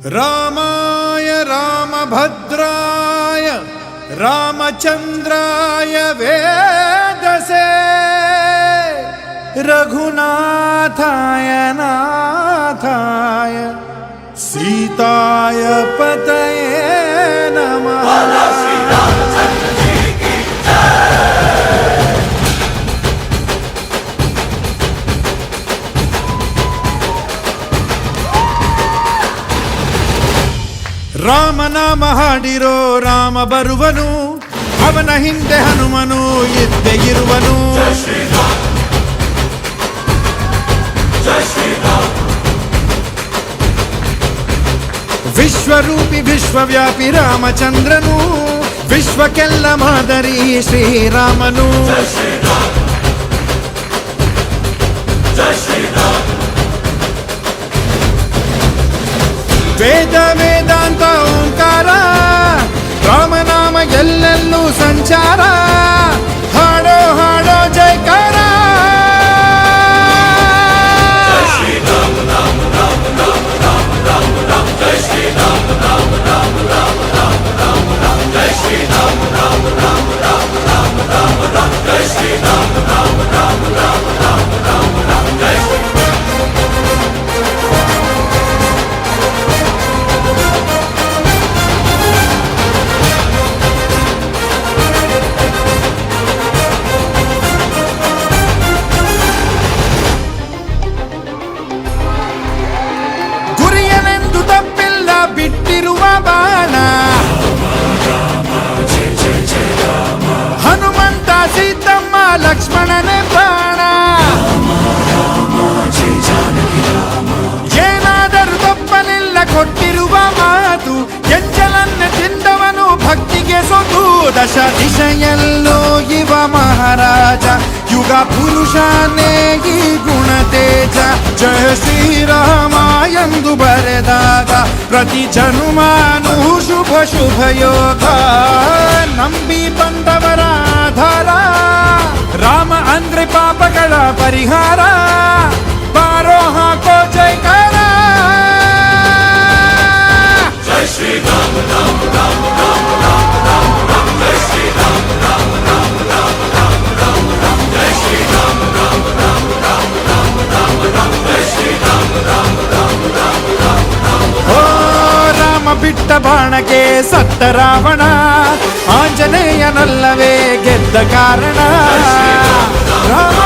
रामाय रामभद्राय रामचन्द्राय वेदसे रघुनाथाय नाथाय सीताय पतये नमः। ರಾಮನಾಮ ಹಾಡಿರೋ ರಾಮ ಬರುವನು, ಅವನ ಹಿಂದೆ ಹನುಮನು ಇದ್ದೇ ಇರುವನು. ವಿಶ್ವರೂಪಿ ವಿಶ್ವವ್ಯಾಪಿ ರಾಮಚಂದ್ರನು, ವಿಶ್ವಕ್ಕೆಲ್ಲ ಮಾದರಿ ಶ್ರೀರಾಮನು. ವೇದ ವೇದಾಂತ ಓಂಕಾರ, ರಾಮನಾಮ ಎಲ್ಲೆಲ್ಲೂ ಸಂಚಾರ. ಹಾಡೋ ಹಾಡೋ ಜೈಕಾರ. ಬಿಟ್ಟಿರುವ ಬಾಣ ಹನುಮಂತ ಸೀತಮ್ಮ ಲಕ್ಷ್ಮಣನೇ ಪ್ರಾಣ. ಏನಾದರೂ ತಪ್ಪಲಿಲ್ಲ ಕೊಟ್ಟಿರುವ ಮಾತು, ಎಂಜಲನ್ನು ತಿಂದವನು ಭಕ್ತಿಗೆ ಸೊತು. ದಶ ದಿಶೆಯಲ್ಲೂ ಇವ ಮಹಾರಾಜ, ಯುಗ ಪುರುಷನೇ ಈ ಗುಣ ತೇಜ. ಜಯ ಶ್ರೀರಾಮ ಎಂದು ಬರೆದಾಗ ಪ್ರತಿ ಜನುಮಾನು ಶುಭ ಶುಭ ಯೋಗ. ನಂಬಿ ಬಂದವರ ಆಧಾರ, ರಾಮ ಅಂದ್ರೆ ಪಾಪಗಳ ಪರಿಹಾರ. ಬಾರೋ ಹಾಕೋ ಜೈಕಾರ. ಜೈ ಶ್ರೀರಾಮ ರಾಮ ರಾಮ ರಾಮ ರಾಮ ರಾಮ ರಾಮ. ಜೈ ಶ್ರೀರಾಮ ರಾಮ ರಾಮ ರಾಮ ರಾಮ ರಾಮ ರಾಮ. ಜೈ ಶ್ರೀರಾಮ ರಾಮ ರಾಮ ರಾಮ ರಾಮ ರಾಮ ರಾಮ. ಜೈ ಶ್ರೀರಾಮ ರಾಮ ರಾಮ ರಾಮ ರಾಮ ರಾಮ. ಓ ರಾಮ ಬಿಟ್ಟ ಬಾಣಕ್ಕೆ ಸತ್ತ ರಾವಣ, ಆಂಜನೇಯನಲ್ಲವೇ ಗೆದ್ದ ಕಾರಣ. ರಾಮ